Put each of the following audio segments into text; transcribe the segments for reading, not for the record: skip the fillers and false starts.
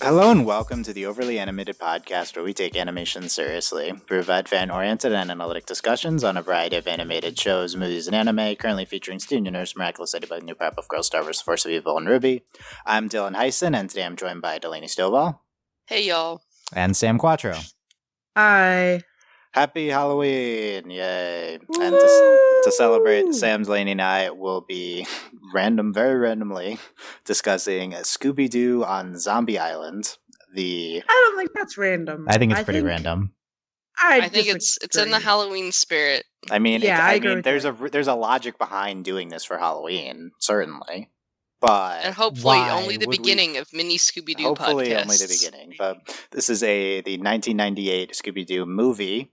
Hello and welcome to the Overly Animated Podcast, where we take animation seriously. We provide fan-oriented and analytic discussions on a variety of animated shows, movies, and anime, currently featuring Student Universe, Miraculous Ladybug, New Powerpuff Girls, Star Wars, Force of Evil, and Ruby. I'm Dylan Hysen, and today I'm joined by Delaney Stovall. Hey, y'all. And Sam Quattro. Hi. Happy Halloween! Yay! Woo! And to celebrate, Sam, Delaney, and I will be very randomly discussing Scooby-Doo on Zombie Island. I don't think that's random. I think it's pretty random. I think it's in the Halloween spirit. I mean, there's a logic behind doing this for Halloween, certainly. But and hopefully only the beginning of mini Scooby-Doo podcasts. Hopefully only the beginning. But this is the 1998 Scooby-Doo movie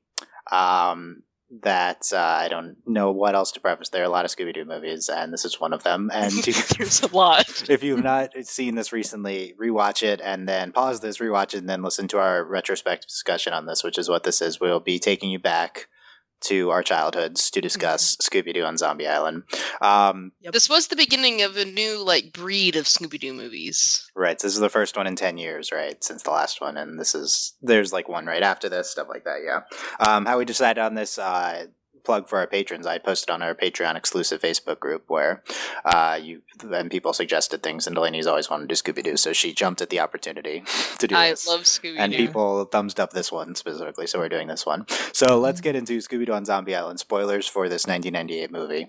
that I don't know what else to preface. There are a lot of Scooby-Doo movies, and this is one of them. And there's a lot. If you've not seen this recently, rewatch it, and then pause this, rewatch it, and then listen to our retrospective discussion on this, which is what this is. We'll be taking you back to our childhoods to discuss Scooby-Doo on Zombie Island. This was the beginning of a new breed of Scooby-Doo movies. Right, so this is the first one in 10 years, right, since the last one, and there's one right after this, stuff like that, yeah. How we decided on this, plug for our patrons, I posted on our Patreon exclusive Facebook group where people suggested things, and Delaney's always wanted to do Scooby-Doo, so she jumped at the opportunity to do this. I love Scooby-Doo. And people thumbs up this one specifically, so we're doing this one. So let's get into Scooby-Doo on Zombie Island. Spoilers for this 1998 movie.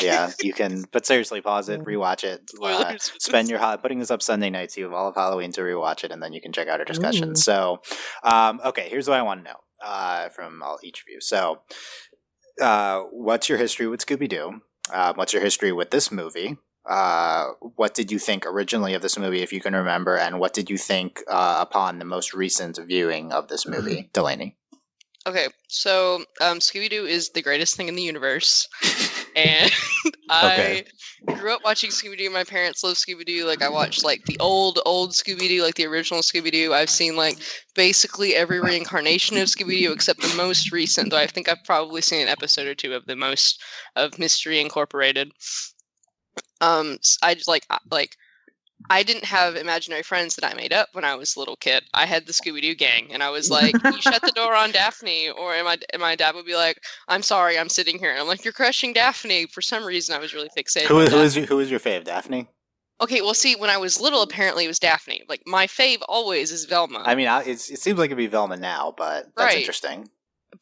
Yeah, you can, but seriously, pause it, rewatch it, spend your putting this up Sunday nights. You have all of Halloween to rewatch it, and then you can check out our discussion. So, okay, here's what I want to know from each of you. So, what's your history with Scooby-Doo? What's your history with this movie? What did you think originally of this movie, if you can remember, and what did you think upon the most recent viewing of this movie, Delaney? Okay, so Scooby-Doo is the greatest thing in the universe, and I grew up watching Scooby-Doo. My parents love Scooby-Doo. I watched the old Scooby-Doo, the original Scooby-Doo. I've seen basically every reincarnation of Scooby-Doo except the most recent, though I think I've probably seen an episode or two of Mystery Incorporated. I didn't have imaginary friends that I made up when I was a little kid. I had the Scooby-Doo gang, and I was like, "You shut the door on Daphne," and my dad would be like, "I'm sorry, I'm sitting here," and I'm like, "You're crushing Daphne." For some reason, I was really fixated. Who is your fave, Daphne? Okay, well, see, when I was little, apparently it was Daphne. My fave always is Velma. I mean, it seems like it'd be Velma now, but that's interesting.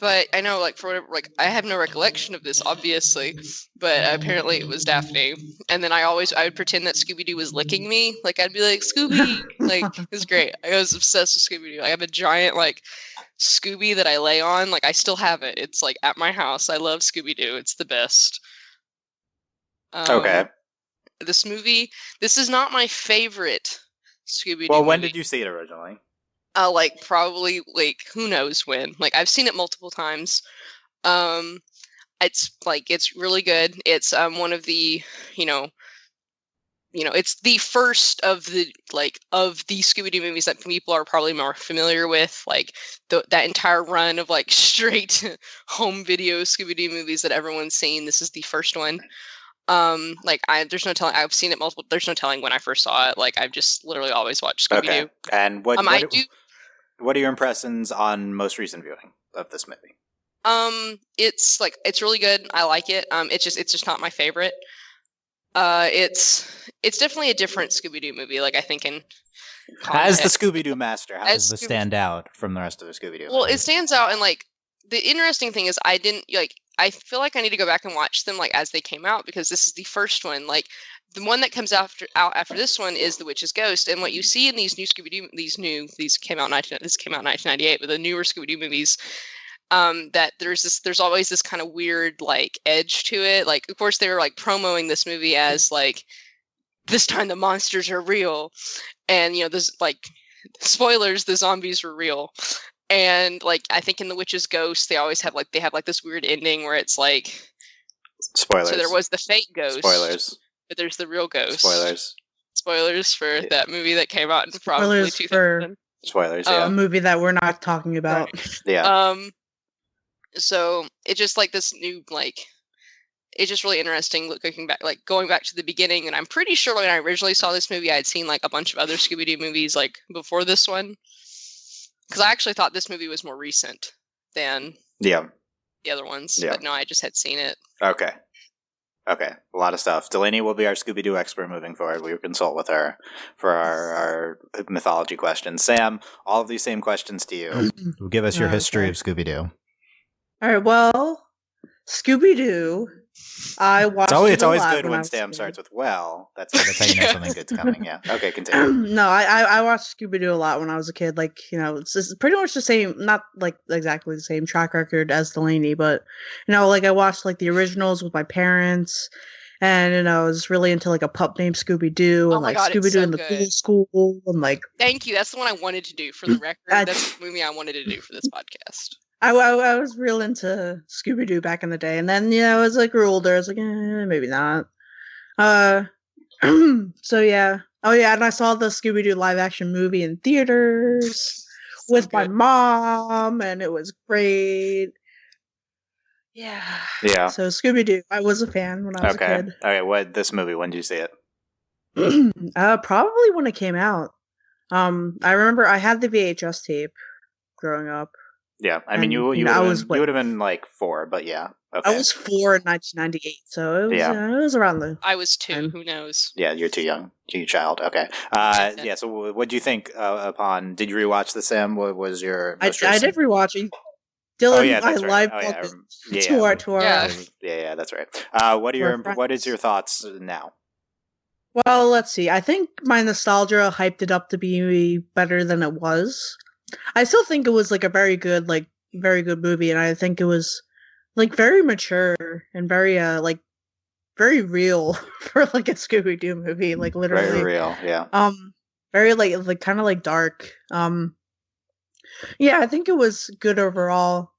But I know, for whatever, I have no recollection of this, obviously, but apparently it was Daphne. And then I would pretend that Scooby-Doo was licking me. I'd be like, Scooby! It was great. I was obsessed with Scooby-Doo. I have a giant, Scooby that I lay on. I still have it. It's, at my house. I love Scooby-Doo. It's the best. Okay. This is not my favorite Scooby-Doo Well, when movie. did you see it originally? Probably who knows when. I've seen it multiple times. It's really good. It's one of the it's the first of the of the Scooby-Doo movies that people are probably more familiar with. That entire run of straight to home video Scooby-Doo movies that everyone's seen. This is the first one. There's no telling. I've seen it multiple. There's no telling when I first saw it. I've just literally always watched Scooby-Doo. Okay. And what are your impressions on most recent viewing of this movie? It's really good. I like it. It's just not my favorite. It's definitely a different Scooby-Doo movie. I think in context. As the Scooby-Doo master, how does this stand out from the rest of the Scooby-Doo? Well, it stands out, and the interesting thing is I didn't I feel like I need to go back and watch them as they came out, because this is the first one. The one that comes out after this one is The Witch's Ghost, and what you see in these new Scooby-Doo, this came out in 1998, but the newer Scooby-Doo movies, that there's always this kind of weird edge to it. Of course they were promoting this movie as this time the monsters are real, and there's spoilers, the zombies were real. And I think in The Witch's Ghost they always have this weird ending where it's spoilers. So there was the fake ghost. Spoilers. But there's the real ghost. Spoilers for that movie that came out in probably 2000. Spoilers, yeah. A movie that we're not talking about. Right. Yeah. So it's just this new it's just really interesting looking back, like going back to the beginning. And I'm pretty sure when I originally saw this movie, I had seen like a bunch of other Scooby-Doo movies like before this one. Because I actually thought this movie was more recent than the other ones. Yeah. But no, I just had seen it. Okay. A lot of stuff. Delaney will be our Scooby-Doo expert moving forward. We will consult with her for our mythology questions. Sam, all of these same questions to you. Give us your history of Scooby-Doo. All right, well, Scooby-Doo, I watched it's always a lot good when Sam starts with, well, that's how you know something good's coming, yeah. Okay, continue. No, I watched Scooby-Doo a lot when I was a kid. Like, it's just pretty much the same, not like exactly the same track record as Delaney, but, like I watched like the originals with my parents, and, I was really into like a pup named Scooby-Doo, and like Scooby-Doo in the cool school, and like... Thank you, that's the one I wanted to do for the record. That's the movie I wanted to do for this podcast. I was real into Scooby-Doo back in the day, and then as I grew older, I was like, maybe not. So yeah, and I saw the Scooby-Doo live action movie in theaters with my mom, and it was great. Yeah. So Scooby-Doo, I was a fan when I was a kid. Okay, this movie? When did you see it? Probably when it came out. I remember I had the VHS tape growing up. Yeah, I mean, you would have been like 4, but yeah. Okay. I was 4 in 1998, so it was around the... I was 2, who knows? Yeah, you're too young. You're child, okay. So what do you think did you rewatch the Sam? What was your most recent? I did rewatch it. Dylan, I live Yeah, that's right. What is your thoughts now? Well, let's see. I think my nostalgia hyped it up to be better than it was. I still think it was like a very good movie, and I think it was like very mature and very very real for like a Scooby-Doo movie, like literally very real, yeah. Very like kind of like dark. Yeah, I think it was good overall.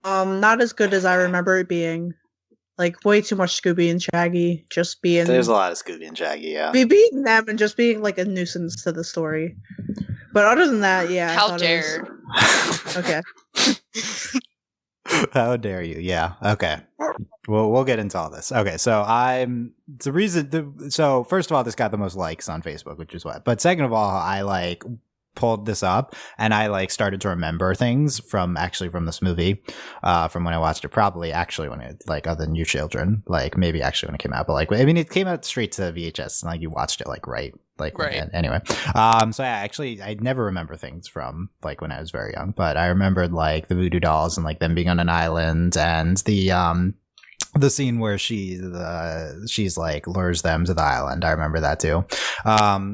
Not as good as I remember it being. Like way too much Scooby and Shaggy just being... There's a lot of Scooby and Shaggy, yeah. Being them and just being like a nuisance to the story. But other than that, yeah. How dare. Okay. How dare you? Yeah. Okay. Well, we'll get into all this. Okay. So so first of all, this got the most likes on Facebook, which is what. But second of all, I pulled this up and I started to remember things from this movie, from when I watched it, probably actually when it other than you children, maybe actually when it came out, but it came out straight to VHS and you watched it right. Anyway. So I never remember things from when I was very young, but I remembered the voodoo dolls and them being on an island and the scene where she's lures them to the island. I remember that too.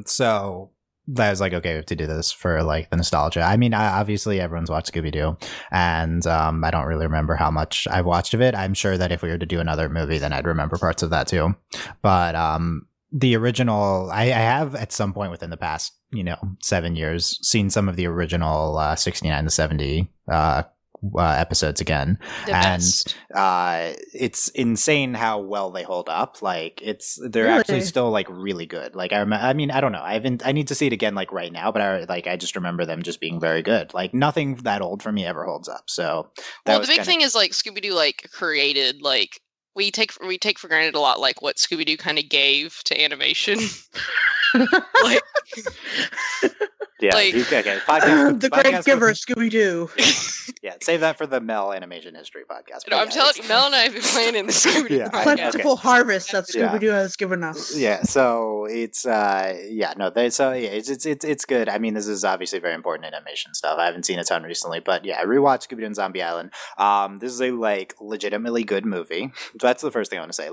So I was okay, we have to do this for the nostalgia. I mean, obviously everyone's watched Scooby-Doo, and I don't really remember how much I've watched of it. I'm sure that if we were to do another movie, then I'd remember parts of that too. But the original, I have at some point within the past 7 years seen some of the original 69 to 70 episodes again, and it's insane how well they hold up. They're actually still really good. I mean, I don't know, I need to see it again right now, but I just remember them just being very good. Nothing that old for me ever holds up. So the big thing is Scooby-Doo created we take for granted a lot what Scooby-Doo kind of gave to animation. Yeah, podcast, the great giver, Scooby-Doo. Yeah, save that for the Mel Animation History podcast. No, I'm telling you, Mel and I have been playing in the Scooby-Doo podcast. Plentiful harvest that Scooby-Doo has given us. Yeah, so it's it's good. I mean, this is obviously very important animation stuff. I haven't seen a ton recently, but yeah, I rewatched Scooby-Doo and Zombie Island. This is a legitimately good movie. That's the first thing I want to say.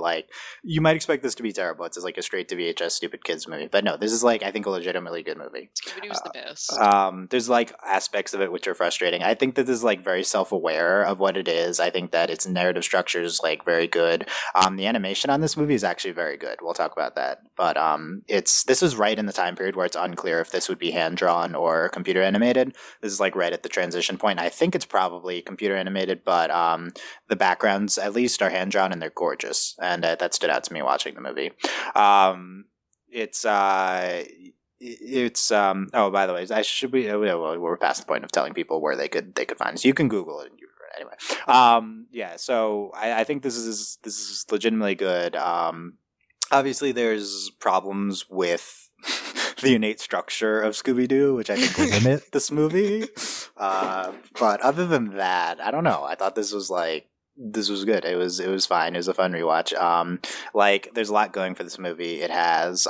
You might expect this to be terrible. It's a straight to VHS stupid kids movie, but no, this is I think a legitimately good movie. Scooby-Doo's the best. There's aspects of it which are frustrating. I think that this is very self-aware of what it is. I think that its narrative structure is very good. The animation on this movie is actually very good. We'll talk about that. But this is right in the time period where it's unclear if this would be hand drawn or computer animated. This is right at the transition point. I think it's probably computer animated, but the backgrounds at least are hand drawn and they're gorgeous, and that stood out to me watching the movie. Oh, by the way, we're past the point of telling people where they could find us. You can Google it and Anyway, yeah. So I think this is legitimately good. Obviously, there's problems with the innate structure of Scooby-Doo, which I think limit this movie. But other than that, I don't know. I thought this was good. It was fine. It was a fun rewatch. Like there's a lot going for this movie. It has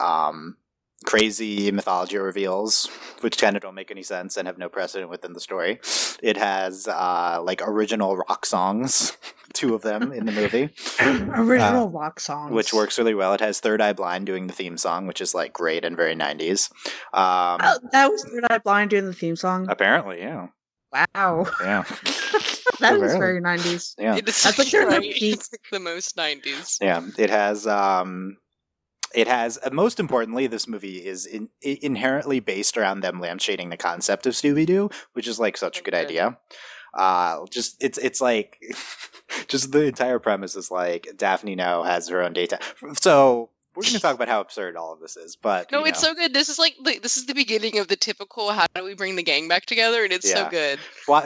crazy mythology reveals, which kind of don't make any sense and have no precedent within the story. It has like original rock songs, 2 of them in the movie. Original rock songs, which works really well. It has Third Eye Blind doing the theme song, which is like great and very 90s. That was Third Eye Blind doing the theme song. Apparently, yeah. Wow. Yeah. That is very 90s. Yeah. That's like it's like the most 90s. Yeah. It has, most importantly, this movie is inherently based around them lampshading the concept of Scooby-Doo, which is like such a good idea. It's like, just the entire premise is like Daphne now has her own daytime. So we're going to talk about how absurd all of this is, but no, it's so good. This is like this is the beginning of the typical how do we bring the gang back together, and it's so good.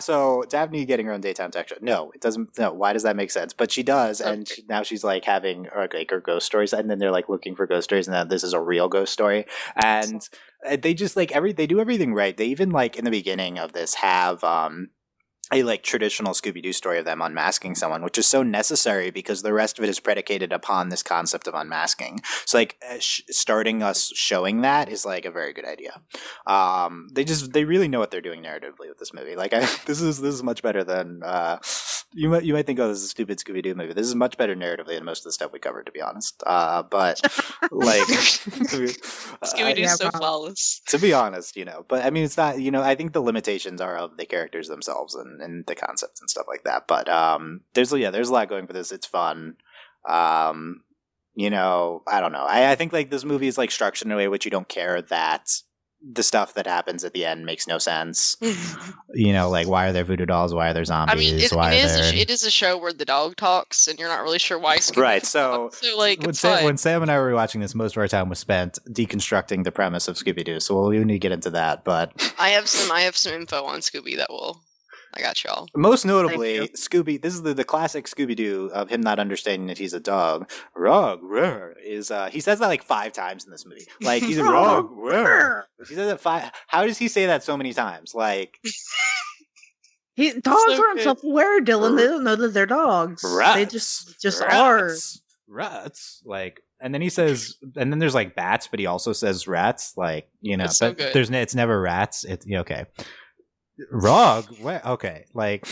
So Daphne getting her own daytime tech show. No, it doesn't. No, why does that make sense? But she does, and now she's like having like her ghost stories, and then they're like looking for ghost stories, and then this is a real ghost story, and they just like they do everything right. They even like in the beginning of this have a like traditional Scooby-Doo story of them unmasking someone, which is so necessary because the rest of it is predicated upon this concept of unmasking. So like starting us showing that is like a very good idea. They really know what they're doing narratively with this movie. Like this is much better than you might think, oh, this is a stupid Scooby-Doo movie. This is much better narratively than most of the stuff we covered, to be honest. But like Scooby-Doo's so flawless. To be honest, but I mean, it's not. I think the limitations are of the characters themselves and the concepts and stuff like that. But there's a lot going for this. It's fun. I don't know. I think like this movie is like structured in a way which you don't care that the stuff that happens at the end makes no sense. Like why are there voodoo dolls? Why are there zombies? I mean, it is a show where the dog talks, and you're not really sure why. Right. So like, when Sam and I were watching this, most of our time was spent deconstructing the premise of Scooby-Doo. So we need to get into that. But I have some info on Scooby I got y'all. Most notably, Scooby. This is the classic Scooby-Doo of him not understanding that he's a dog. Rug, is he says that like 5 times in this movie. Like he's a rug. He says that 5. How does he say that so many times? Like dogs aren't self-aware, Dylan. They don't know that they're dogs. Rats, they just are. Rats. Like, and then he says, and then there's like bats, but he also says rats. Like That's but so good. it's never rats. It's okay. Rug? Okay, like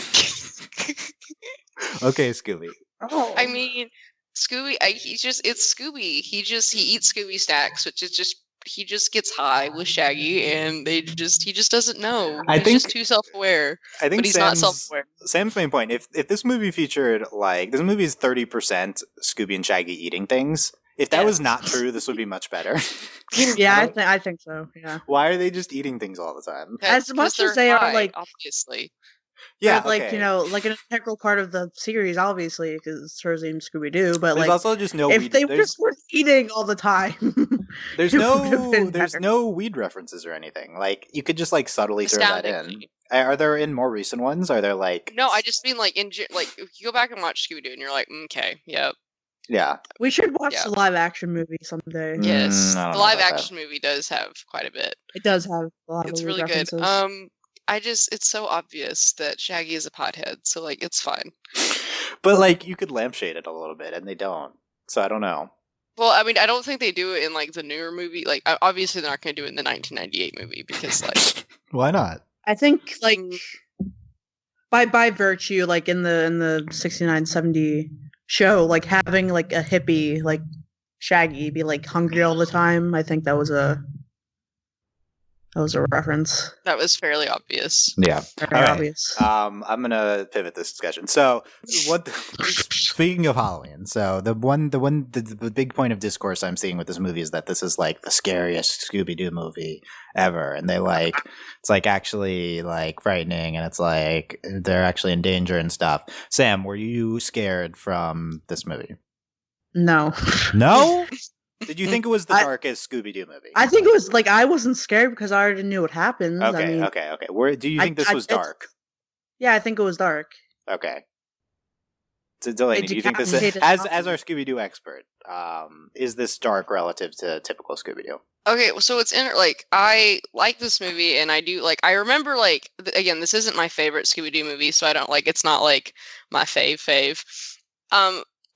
okay, Scooby. Oh. I mean, Scooby. It's Scooby. He eats Scooby snacks, which is just he just gets high with Shaggy, and he just doesn't know. He's just too self-aware. I think but he's not self-aware. Sam's main point: if this movie featured like this movie is 30% Scooby and Shaggy eating things. If that was not true, this would be much better. Yeah, I think so. Yeah. Why are they just eating things all the time? As much as they are like, obviously. Yeah, like like an integral part of the series, obviously, because it's her name Scooby-Doo. But there's like, also just no. If they just were eating all the time, there's no weed references or anything. Like you could just like subtly throw that in. Are there in more recent ones? Are there like? No, I just mean like if you go back and watch Scooby-Doo, and you're like, okay, yep. Yeah, we should watch the live action movie someday. Yes, the live action movie does have quite a bit. It does have a lot. It's of really references. good. It's so obvious that Shaggy is a pothead, so like it's fine. But like you could lampshade it a little bit, and they don't. So I don't know. Well, I mean, I don't think they do it in like the newer movie. Like obviously they're not going to do it in the 1998 movie because like why not? I think like by virtue, like in the 69-70 show, like having like a hippie like Shaggy be like hungry all the time. I think that was a reference. That was fairly obvious. Yeah, very obvious. I'm gonna pivot this discussion. So, speaking of Halloween, so the big point of discourse I'm seeing with this movie is that this is like the scariest Scooby-Doo movie ever, and it's like actually like frightening, and it's like they're actually in danger and stuff. Sam, were you scared from this movie? No. No? Did you think it was the darkest Scooby-Doo movie? I think it was like I wasn't scared because I already knew what happened. Okay. Do you think this was dark? Yeah, I think it was dark. Okay. So Delaney, do you think this is, as our Scooby-Doo expert, is this dark relative to typical Scooby-Doo? Okay, so it's like I like this movie, and I do like. I remember like again, this isn't my favorite Scooby-Doo movie, so I don't like. It's not like my fave.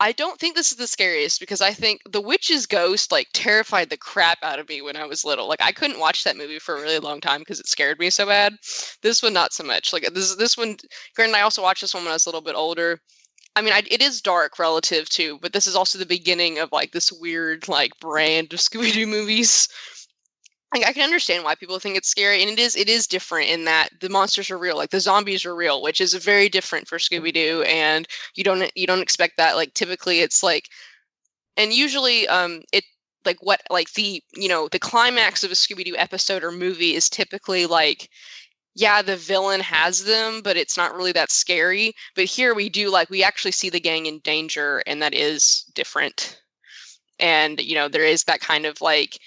I don't think this is the scariest because I think the witch's ghost like terrified the crap out of me when I was little. Like I couldn't watch that movie for a really long time because it scared me so bad. This one not so much. Like this one. Granted, I also watched this one when I was a little bit older. I mean, it is dark relative to, but this is also the beginning of like this weird like brand of Scooby-Doo movies. Like, I can understand why people think it's scary, and it is different in that the monsters are real, like the zombies are real, which is very different for Scooby-Doo, and you don't expect that. Like typically, it's like, and usually, it like what like the the climax of a Scooby-Doo episode or movie is typically like, yeah, the villain has them, but it's not really that scary. But here we do we actually see the gang in danger, and that is different. And there is that kind of like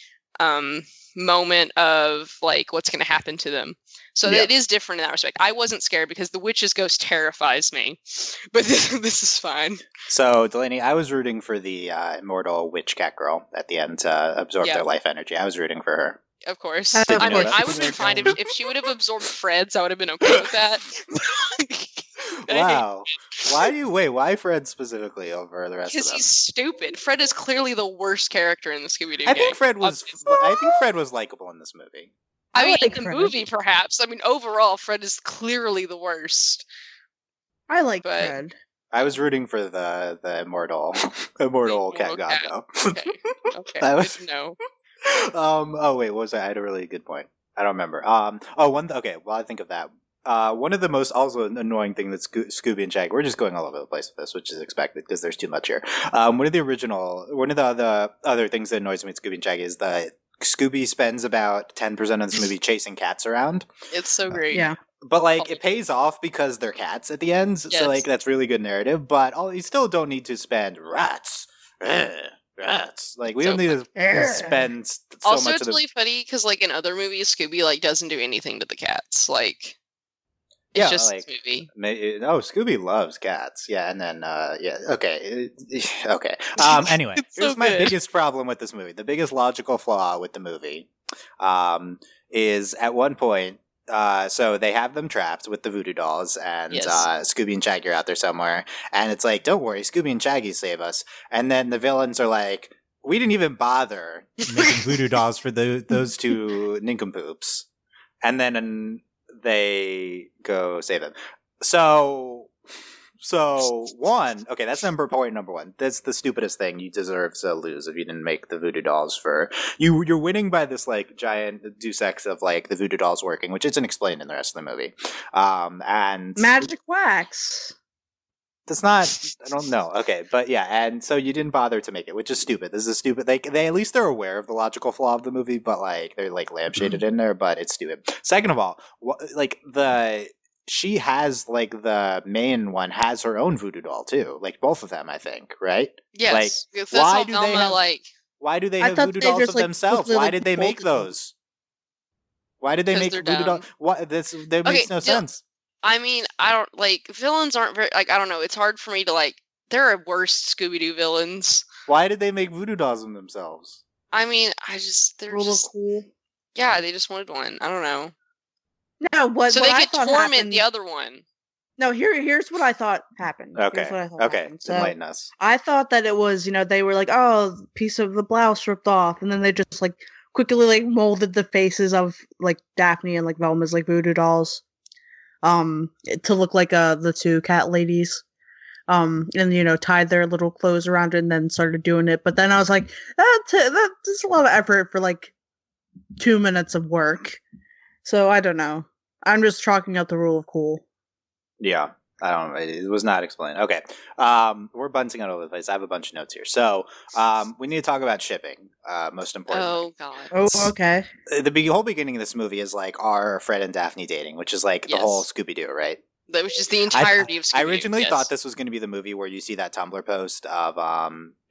moment of like what's going to happen to them. So it is different in that respect. I wasn't scared because the witch's ghost terrifies me, but this is fine. So Delaney, I was rooting for the immortal witch cat girl at the end to absorb their life energy. I was rooting for her. Of course. I would have been fine if she would have absorbed Fred's. I would have been okay with that. Wow. Why Fred specifically over the rest of them? Because he's stupid. Fred is clearly the worst character in the Scooby-Doo gang. I think Fred was likable in this movie. I mean, in the movie, perhaps. I mean, overall, Fred is clearly the worst. I like Fred. I was rooting for the immortal cat god, though. Okay. Good to know. Oh wait, what was that? I had a really good point. I don't remember. Okay, well, I think of that. One of the most also annoying thing that Scooby and Shaggy, we're just going all over the place with this, which is expected because there's too much here. One of the other things that annoys me with Scooby and Shaggy is that Scooby spends about 10% of this movie chasing cats around. It's so great. Yeah. But it pays off because they're cats at the end, so that's really good narrative. But you still don't need to spend rats. Rats. We don't need to spend so also, much. Also, it's really funny because in other movies, Scooby doesn't do anything to the cats. It's just this movie. Scooby loves cats. Yeah, and then okay. Anyway, here's my biggest problem with this movie. The biggest logical flaw with the movie is at one point. So they have them trapped with the voodoo dolls, and Scooby and Shaggy are out there somewhere, and it's like, don't worry, Scooby and Shaggy save us. And then the villains are like, we didn't even bother making voodoo dolls for those two nincompoops, and then they go save them. So one, okay, that's point number one. That's the stupidest thing. You deserve to lose if you didn't make the voodoo dolls for you. You're winning by this giant deus ex of the voodoo dolls working, which isn't explained in the rest of the movie. And magic wax. That's not. I don't know. Okay, but yeah, and so you didn't bother to make it, which is stupid. This is stupid. They at least they're aware of the logical flaw of the movie, but they're lampshaded in there. But it's stupid. Second of all, she has the main one has her own voodoo doll too. Both of them, I think, right? Yes. Why do they have voodoo dolls of themselves? Why did they make those? Why did they make voodoo dolls? That makes no sense. I mean, I don't villains aren't very I don't know. It's hard for me to there are worse Scooby-Doo villains. Why did they make voodoo dolls of themselves? I mean, they're just cool. Yeah, they just wanted one. I don't know. No, what so they could torment the other one. No, here's what I thought happened. Okay, So enlighten us. I thought that it was, they were a piece of the blouse ripped off, and then they just quickly molded the faces of Daphne and Velma's voodoo dolls, to look like the two cat ladies, and tied their little clothes around it and then started doing it. But then I was like, that's a lot of effort for 2 minutes of work. So I don't know. I'm just chalking up the rule of cool. Yeah, I don't know. It was not explained. Okay, we're bunting out all over the place. I have a bunch of notes here. So we need to talk about shipping. Most importantly. Oh God. Oh, okay. The whole beginning of this movie is are Fred and Daphne dating, which is the whole Scooby-Doo, right? Which is the entirety of Scooby-Doo. I originally thought this was going to be the movie where you see that Tumblr post of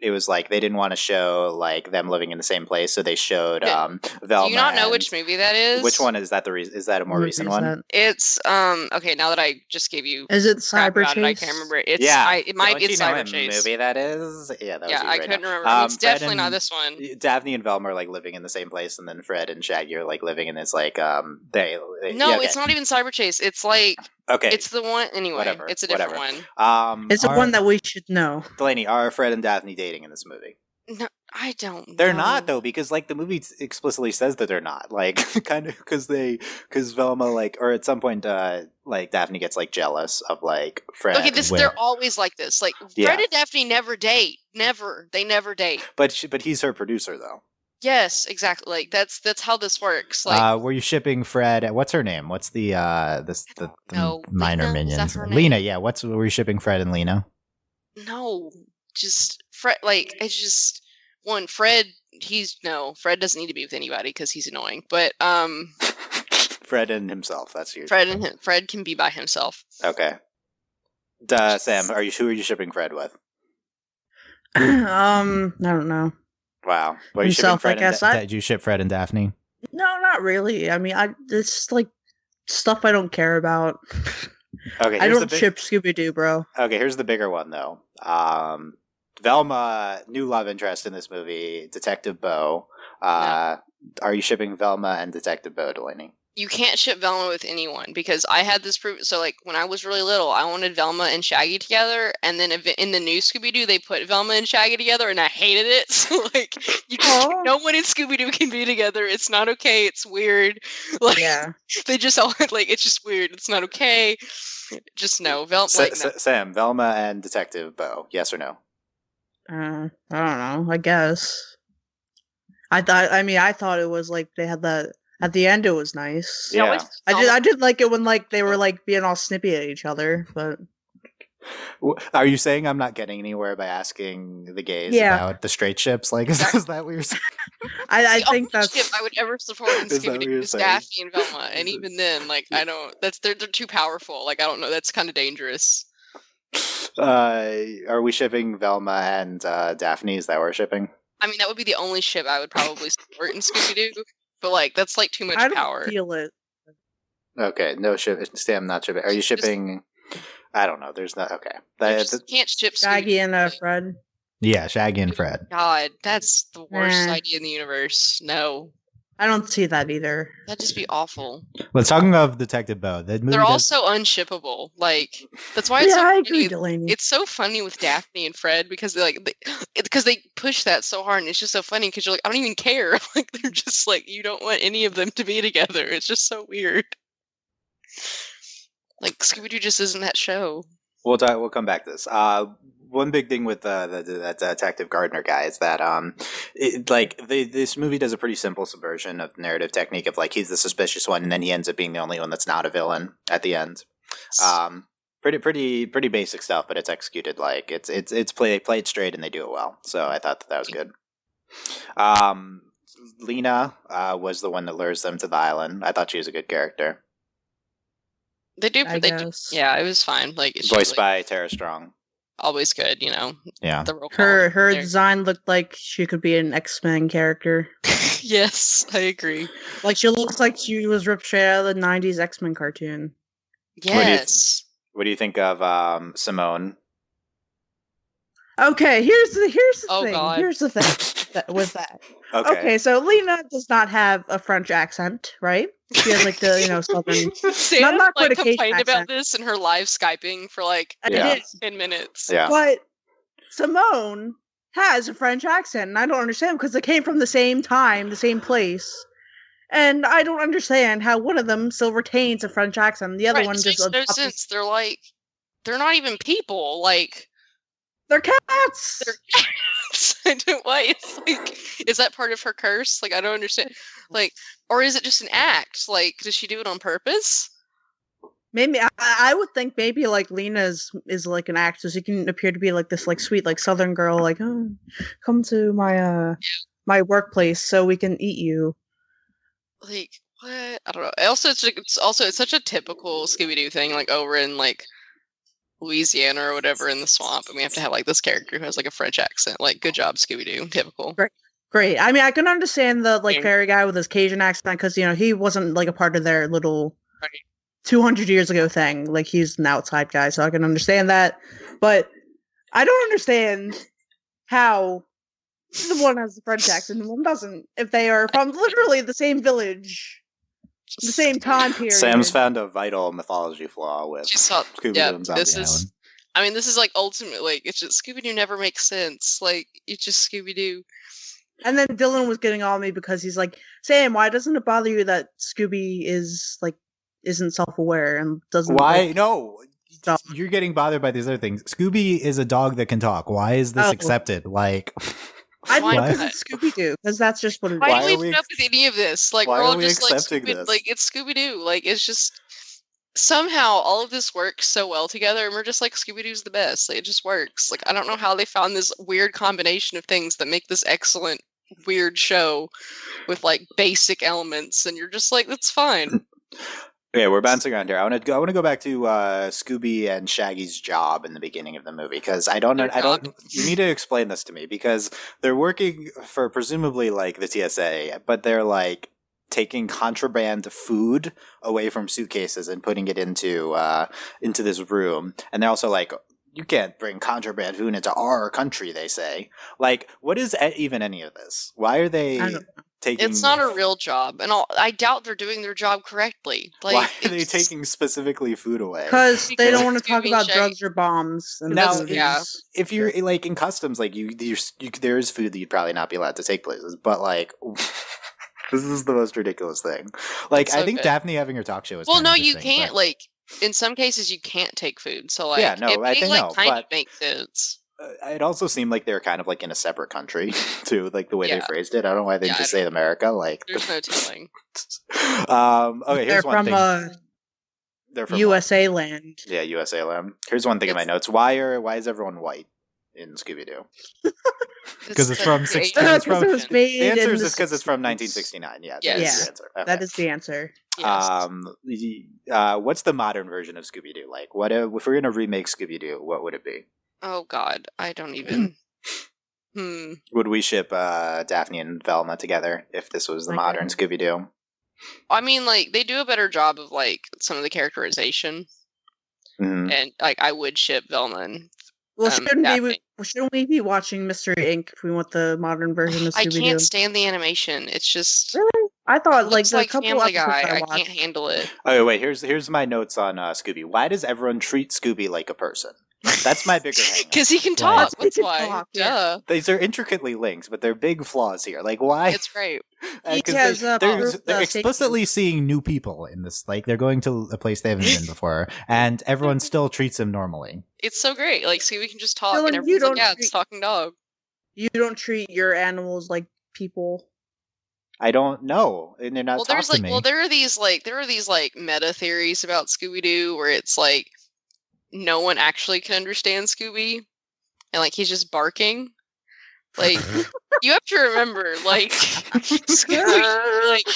it was like they didn't want to show like them living in the same place, so they showed Yeah. Velma. Do you not know and- which movie that is? Which one is that? Is that a more What recent is one? that? It's okay. Now that I just gave you Is it crap Cyber about it, I Chase? can't remember. It's Yeah, it might Don't it's you know Cyber what Chase. movie that is? Yeah, that was Yeah, you I right couldn't now. remember. It's Fred definitely not and- this one. Daphne and Velma are like living in the same place, and then Fred and Shaggy are like living in this like they. No, yeah, okay. it's not even Cyber Chase. It's like Okay, it's the one anyway. Whatever, It's a different whatever. one. It's the are- one that we should know. Delaney, are Fred and Daphne dating in this movie? No, I don't. They're know. not though, because like the movie explicitly says that they're not. Like kind of because Velma like, or at some point like Daphne gets like jealous of like Fred. Okay, they're always like this. Like Yeah. Fred and Daphne never date. Never. They never date. but he's her producer though. Yes, exactly. Like that's how this works. Like Were you shipping Fred? What's her name? What's the the know. minor Lena? Is that minions? her name? Lena, yeah. Were you shipping Fred and Lena? no, just Fred. Like it's just one. Fred. Fred doesn't need to be with anybody because he's annoying. But Fred and himself. That's you. Fred can be by himself. Okay. Sam, who are you shipping Fred with? I don't know. Wow. Were you Himself, shipping Fred? I guess. Did you ship Fred and Daphne? No, not really. I mean, it's like stuff I don't care about. Okay. I here's don't the ship Scooby-Doo, bro. Okay, here's the bigger one though. Velma, new love interest in this movie, Detective Bo. Are you shipping Velma and Detective Bo, Delaney? You can't ship Velma with anyone because I had this proof. So, like, when I was really little, I wanted Velma and Shaggy together, and then in the new Scooby-Doo, they put Velma and Shaggy together, and I hated it. So, like, no one in Scooby-Doo can be together. It's not okay. It's weird. Like, Yeah. they just all like it's just weird. It's not okay. Just no, Velma. Sam, Velma and Detective Bo, yes or no? I don't know. I guess. I thought it was like they had that at the end. It was nice. Yeah. I did like it when like they were like being all snippy at each other, but Are you saying I'm not getting anywhere by asking the gays about the straight ships? Like, is that what you're saying? I The think only that's ship I would ever support in Is that what Scooby-Doo you're is saying? Daphne and Velma, and even then, like, I don't. They're too powerful. Like, I don't know. That's kind of dangerous. Are we shipping Velma and Daphne? Is that what we're shipping? I mean, that would be the only ship I would probably support in Scooby-Doo, but like that's like too much I don't power. feel it. Okay, no ship. Sam, not shipping. Are you shipping? I don't know. There's not. Okay. You just can't ship Shaggy Scooby-Doo. and Fred. Yeah, Shaggy and Fred. God, that's the worst Nah. idea in the universe. No, I don't see that either. that'd just be awful. Well, talking of Detective Bo, that movie They're does- also unshippable. Like that's why it's Yeah, so I funny. agree, Delaney. It's so funny with Daphne and Fred because because they push that so hard, and it's just so funny because you're like, I don't even care. Like they're just like you don't want any of them to be together. It's just so weird. Like Scooby-Doo just isn't that show. We'll come back to this. One big thing with that Detective Gardner guy is that this movie does a pretty simple subversion of the narrative technique of like he's the suspicious one and then he ends up being the only one that's not a villain at the end. Pretty basic stuff, but it's executed like it's played straight and they do it well. So I thought that was good. Lena was the one that lures them to the island. I thought she was a good character. They do. I They do guess. yeah, it was fine. Like she's, Voiced like, by Tara Strong. always good. You know, Yeah. the role Her quality there. design looked like she could be an X-Men character. Yes, I agree. Like she looks like she was ripped straight out of the '90s X-Men cartoon. Yes. What do you think of Simone? Okay, here's the Oh, thing. God. Here's the thing with that. Okay. Okay, so Lena does not have a French accent, right? She has like the southern. Sam not quite like a Cajun complained about accent. this in her live Skyping for like Yeah. 10 minutes. Yeah. But Simone has a French accent, and I don't understand because they came from the same time, the same place. And I don't understand how one of them still retains a French accent, and the other Right, one this just makes no adopts- sense. They're not even people. Like They're cats. they're cats. I don't why it's like is that part of her curse? Like I don't understand. Like or is it just an act? Like does she do it on purpose? Maybe I would think maybe like Lena is like an actress. She can appear to be like this like sweet like Southern girl, like oh, come to my workplace so we can eat you. Like what? I don't know. Also, it's such a typical Scooby Doo thing. Like over in like Louisiana or whatever in the swamp, and we have to have like this character who has like a French accent. Like, good job, Scooby-Doo. Typical. Great. I mean, I can understand the like fairy guy with his Cajun accent because he wasn't like a part of their little 200 years ago thing. Like, he's an outside guy, so I can understand that. But I don't understand how the one has the French accent and one doesn't. If they are from literally the same village, the same time period. Sam's found a vital mythology flaw with Scooby-Doo and Zombie Island. I mean, this is like ultimate. Like, it's just Scooby-Doo never makes sense. Like, it's just Scooby-Doo. And then Dylan was getting on me because he's like, Sam, why doesn't it bother you that Scooby isn't self-aware and doesn't? Why? No, you're getting bothered by these other things. Scooby is a dog that can talk. Why is this accepted? Like, I think because it's Scooby-Doo, because that's just what it is. Why do we put up with any of this? Like, we're all just like, it's Scooby-Doo. Like, it's just somehow all of this works so well together, and we're just like, Scooby-Doo's the best. Like, it just works. Like, I don't know how they found this weird combination of things that make this excellent weird show with like basic elements, and you're just like, that's fine. Okay, we're bouncing around here. I want to go back to Scooby and Shaggy's job in the beginning of the movie, because I don't. You need to explain this to me, because they're working for presumably like the TSA, but they're like taking contraband food away from suitcases and putting it into this room, and they're also like, you can't bring contraband food into our country, they say. Like, what is even any of this? Why are they taking... It's not a real job, and I doubt they're doing their job correctly. Like, why are they taking specifically food away? Because they don't want to talk about drugs or bombs. And now, if you're like in customs, like there is food that you'd probably not be allowed to take places, but like... This is the most ridiculous thing. Like, so I think Daphne having her talk show is you can't, like... In some cases, you can't take food, so like, yeah, no, I think no, kind but of makes sense. It also seemed like they were kind of like in a separate country too, like the way they phrased it. I don't know why they just say America. Like, there's no telling. Okay, here's one thing. They're from USA land. Yeah, USA land. Here's one thing in my notes. Why is everyone white in Scooby-Doo? Because it's from the answer is because it's from 1969. Yeah, yeah. The answer. Okay. That is the answer. Yes. What's the modern version of Scooby-Doo like? What if we're gonna remake Scooby-Doo? What would it be? Oh God, I don't even. Would we ship Daphne and Velma together if this was the modern Scooby-Doo? I mean, like, they do a better job of like some of the characterization, and like I would ship Velma and. Well, shouldn't we be watching Mystery Inc. if we want the modern version of Scooby-Doo? I can't stand the animation. It's just really. I thought like the couple Family episodes Guy. I can't handle it. Oh wait, here's my notes on Scooby. Why does everyone treat Scooby like a person? That's my bigger hang. Because he can talk. That's why. Duh. These are intricately linked, but they're big flaws here. Like, why? It's great. Because they're explicitly seeing new people in this. Like, they're going to a place they haven't been before, and everyone still treats him normally. It's so great. Like, Scooby can just talk, and everyone's like, yeah, it's talking dog. You don't treat your animals like people. I don't know, and they're not talking to me. Well, there are these meta theories about Scooby-Doo where it's like no one actually can understand Scooby, and like he's just barking. Like, you have to remember, like Scooby, like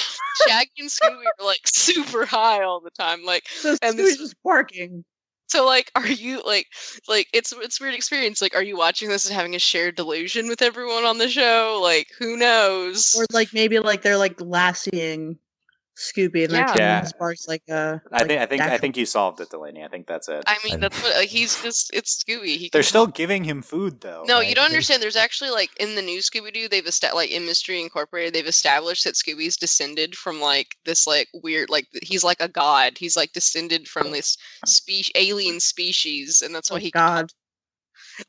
Shaggy and Scooby are like super high all the time. Like, so and Scooby's just barking. So, like, are you, like, it's a weird experience. Like, are you watching this and having a shared delusion with everyone on the show? Like, who knows? Or, like, maybe, like, they're, like, lassying Scooby and that sparks, like, a... I think you solved it, Delaney. I think that's it. I mean, that's what, like, he's just, it's Scooby. They're still giving him food, though. No, you don't understand. There's actually, like, in the new Scooby-Doo, they've like, in Mystery Incorporated, they've established that Scooby's descended from, like, this, like, weird, like, he's like a god. He's, like, descended from this alien species, and that's why he... God.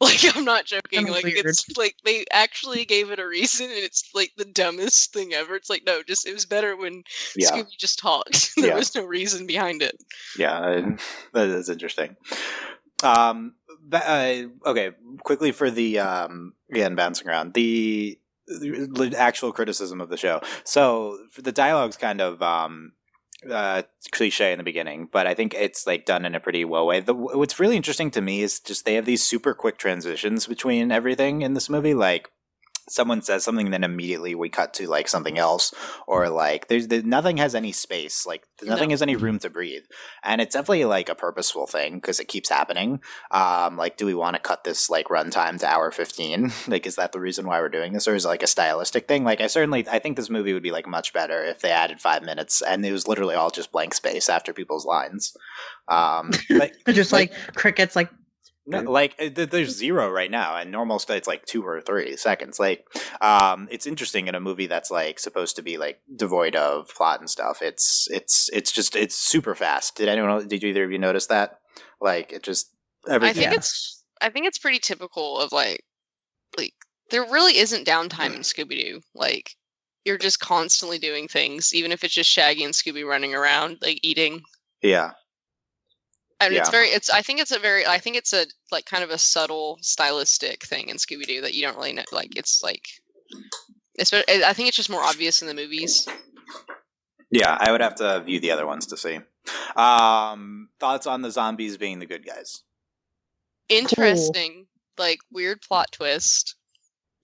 Like, I'm not joking. Like, weird. It's like they actually gave it a reason, and it's like the dumbest thing ever. It's like, no, just it was better when Scooby just talked. There was no reason behind it. Yeah, that is interesting. Okay, quickly for the again bouncing around the actual criticism of the show. So the dialogue's kind of cliche in the beginning, but I think it's like done in a pretty well way. What's really interesting to me is just they have these super quick transitions between everything in this movie. Like someone says something, then immediately we cut to like something else, or like there's nothing has any space, like nothing has any room to breathe, and it's definitely like a purposeful thing because it keeps happening. Like, do we want to cut this like runtime to hour 15? Like, is that the reason why we're doing this, or is it like a stylistic thing? Like, I think this movie would be like much better if they added 5 minutes and it was literally all just blank space after people's lines. Like, just like crickets, like. No, like there's 0 right now, and normal it's like 2 or 3 seconds. Like, it's interesting in a movie that's like supposed to be like devoid of plot and stuff. It's super fast. Did either of you notice that? Like, it just everything. I think it's pretty typical of like there really isn't downtime in Scooby-Doo. Like, you're just constantly doing things, even if it's just Shaggy and Scooby running around like eating. Yeah. I mean, I think it's a like kind of a subtle stylistic thing in Scooby-Doo that you don't really know. Like, it's like, I think it's just more obvious in the movies. Yeah, I would have to view the other ones to see. Thoughts on the zombies being the good guys? Interesting, like weird plot twist.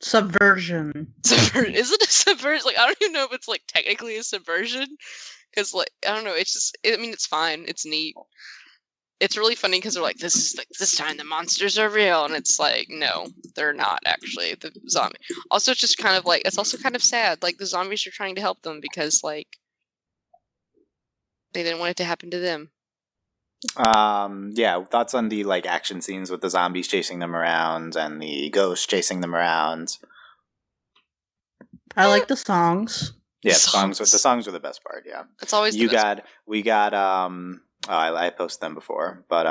Subversion. Is it a subversion? Like, I don't even know if it's like technically a subversion, because like I don't know. It's just, I mean, it's fine. It's neat. It's really funny because they're like, this time the monsters are real, and it's like, no, they're not actually. The zombie. Also, it's just kind of like, it's also kind of sad. Like, the zombies are trying to help them because like they didn't want it to happen to them. Yeah. Thoughts on the like action scenes with the zombies chasing them around and the ghosts chasing them around? I like the songs. Yeah, the songs were the best part. Yeah, it's always we got I posted them before, but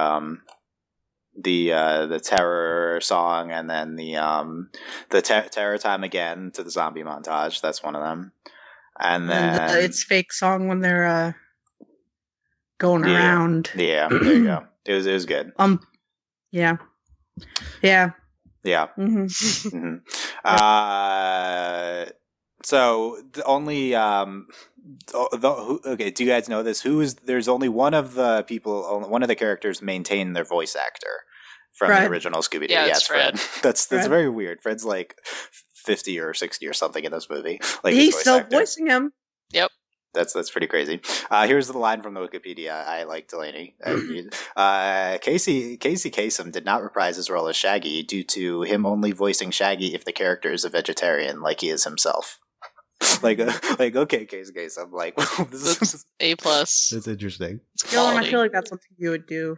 the terror song, and then the terror time again to the zombie montage. That's one of them, and then it's fake song when they're going around. Yeah, there you go. It was good. Yeah. Mm-hmm. Mm-hmm. So the only okay, do you guys know this? There's only one of the characters maintain their voice actor from Fred. The original Scooby-Doo. Yeah, it's Fred. That's Fred. very weird. Fred's like 50 or 60 or something in this movie. Like, he's still voicing him. Yep. That's pretty crazy. Here's the line from the Wikipedia. I like Delaney. Casey Kasem did not reprise his role as Shaggy due to him only voicing Shaggy if the character is a vegetarian, like he is himself. like okay, Casey Kasem. Like, this is A+. It's interesting. I feel like that's something you would do.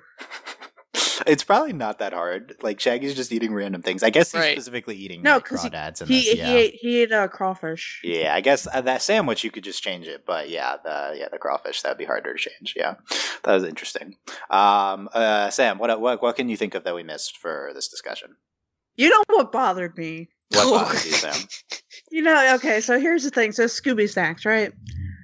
It's probably not that hard. Like, Shaggy's just eating random things. I guess he's specifically eating crawdads. He ate crawfish. Yeah, I guess that sandwich you could just change it, but the crawfish, that'd be harder to change. Yeah, that was interesting. Sam, what can you think of that we missed for this discussion? You know what bothered me? What bothered you, Sam? Okay, so here's the thing. So Scooby snacks, right?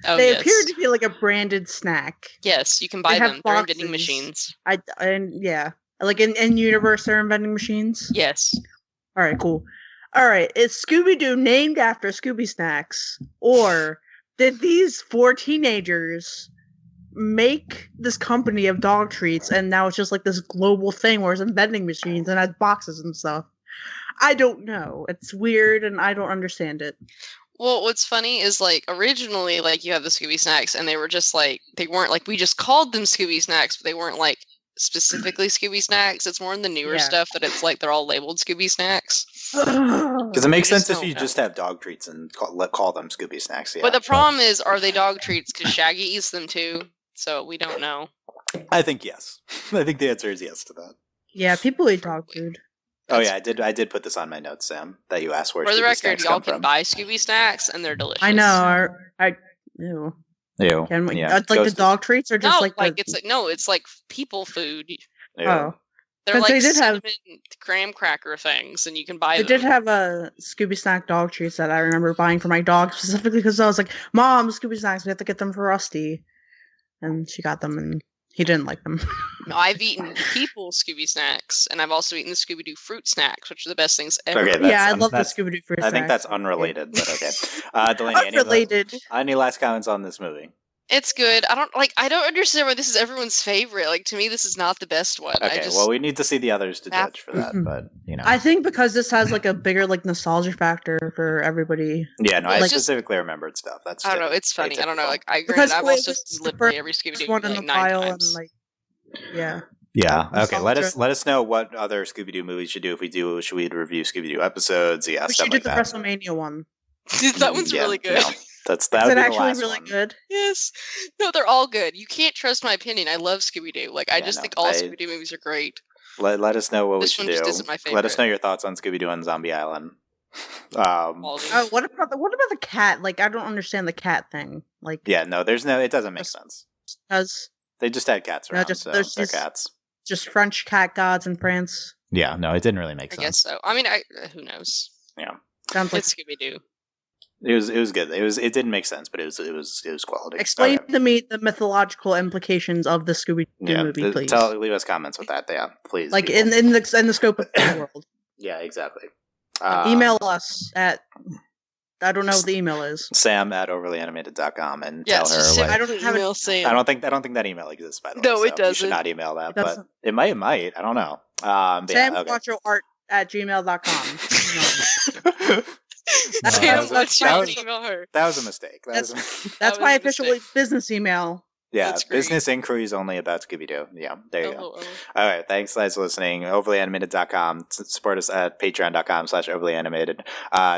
Oh, they yes. appear to be like a branded snack. Yes, you can buy them. They're in vending machines. Like in Universe, they're in vending machines. Yes. All right, cool. All right, is Scooby-Doo named after Scooby Snacks, or did these 4 teenagers make this company of dog treats, and now it's just like this global thing where it's in vending machines and has boxes and stuff? I don't know. It's weird, and I don't understand it. Well, what's funny is, like, originally, like, you have the Scooby Snacks, and they were just, like, they weren't, like, we just called them Scooby Snacks, but they weren't, like, specifically Scooby Snacks. It's more in the newer stuff that it's, like, they're all labeled Scooby Snacks. Because it makes sense if you just have dog treats and call them Scooby Snacks. Yeah. But the problem is, are they dog treats? Because Shaggy eats them, too, so we don't know. I think yes. I think the answer is yes to that. Yeah, people eat dog food. Oh yeah, I did put this on my notes, Sam, that you asked where. For the Scooby record, y'all can buy Scooby Snacks, and they're delicious. I know. Ew. Ew. Can we, yeah. like the dog treats, or just it's like people food. Ew. Oh, they're like they did have graham cracker things, and you can buy they them. did have a Scooby Snack dog treats that I remember buying for my dog specifically because I was like, "Mom, Scooby Snacks, we have to get them for Rusty," and she got them, and he didn't like them. No, I've eaten people Scooby Snacks, and I've also eaten the Scooby-Doo fruit snacks, which are the best things ever. Okay, I love the Scooby-Doo fruit snacks. I think that's unrelated, but okay. Delaney, Unrelated. any last comments on this movie? It's good. I don't understand why this is everyone's favorite. Like, to me, this is not the best one. Okay, well, we need to see the others to judge for that, but I think because this has like a bigger like nostalgia factor for everybody. Yeah, no, I Like- specifically remembered stuff. That's I don't know. just It's funny. I don't know. atypical. Like, I agree. Because I've wait, also this is seen the literally first every Scooby-Doo one movie in like the 9 file times. and like yeah. Yeah. Okay, let Nostalgia. us know what other Scooby-Doo movies should do if we do. Should we review Scooby-Doo episodes? Yeah, We stuff should do like the that. WrestleMania one. That one's Yeah, really good. no, that Is would it be the actually last really one. good? Yes. No, they're all good. You can't trust my opinion. I love Scooby-Doo. Like, I Yeah, just no, think all I- Scooby-Doo movies are great. Let us know what This we one should just do. isn't my Let us favorite. know your thoughts on Scooby-Doo and Zombie Island. All of them. Oh, what about the cat? Like, I don't understand the cat thing. Like, Yeah, no, it doesn't make sense. because They just had cats No, around, just- so there's they're just- cats. just French cat gods in France. Yeah, no, it didn't really make I sense. guess so. I mean, who knows? Sounds like. It's Scooby-Doo. It was good. It didn't make sense, but it was quality. Explain Okay. to me the mythological implications of the Scooby-Doo movie, please. Leave us comments with that. Yeah, please. Like people. in the scope of the world. Yeah, exactly. Email us at I don't know what the email is. Sam@overlyanimated.com and Yeah, tell her. specific I don't have email saying. I don't think that email exists, by the way. No, it so You doesn't. should not email that, It but doesn't. it might. I don't know. But Sam yeah, okay. Quattro art at gmail.com. No, Sam, that was a- let's that was- email her. That was a mistake. That's That my was a official mistake. business email. Yeah, That's great. business inquiries only about Scooby-Doo. Yeah, there you go. Oh. All right, thanks guys for listening. Overlyanimated.com. Support us at patreon.com/overlyanimated.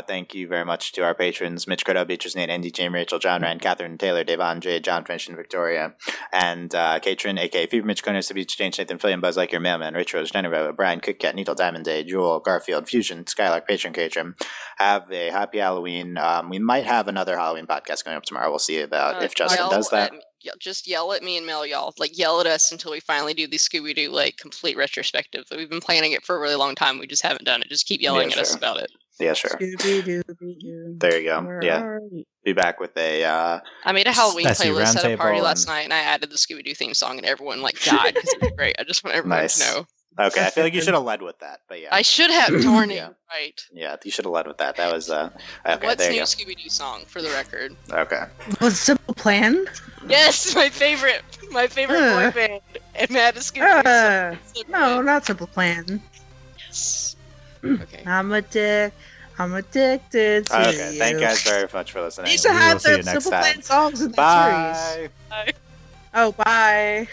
Thank you very much to our patrons, Mitch Cordell, Beatrice Nate, Andy, Jamie, Rachel, John Rand, Catherine Taylor, Dave Andre, John Finch, and Victoria. And Katrin, aka Fever, Mitch Connors, The Beach, James, Nathan, Fillion, Buzz Like Your Mailman, Rich Rose, Jennifer, Brian, Kit Kat, Needle, Diamond Day, Jewel, Garfield, Fusion, Skylark, Patron, Katrin. Have a happy Halloween. We might have another Halloween podcast going up tomorrow. We'll see about if Justin does that. Just yell at me and mail y'all. Like, yell at us until we finally do the Scooby-Doo, like, complete retrospective. We've been planning it for a really long time. We just haven't done it. Just keep yelling Yeah, at us sure. about it. Yeah, sure. Scooby-Doo. There you go. Where Yeah, are you? be back with a. I made a Halloween That's your playlist round at a party table last night, and I added the Scooby-Doo theme song, and everyone, like, died because it was great. I just want everyone Nice. to know. Okay, I feel like you should have led with that, but yeah. I should have, darn it. Yeah. Right. Yeah, you should have led with that. That was okay. What's there new you Scooby-Doo song, for the record? go. Okay. Was Simple Plan? Yes, my favorite boy band. And Mad is Scooby-Doo. No, not Simple Plan. Yes. Okay. I'm addicted to Okay. you. Thank you guys very much for listening. They used to We will have see their you next Simple time. Plan songs in that series. Bye. Oh, bye.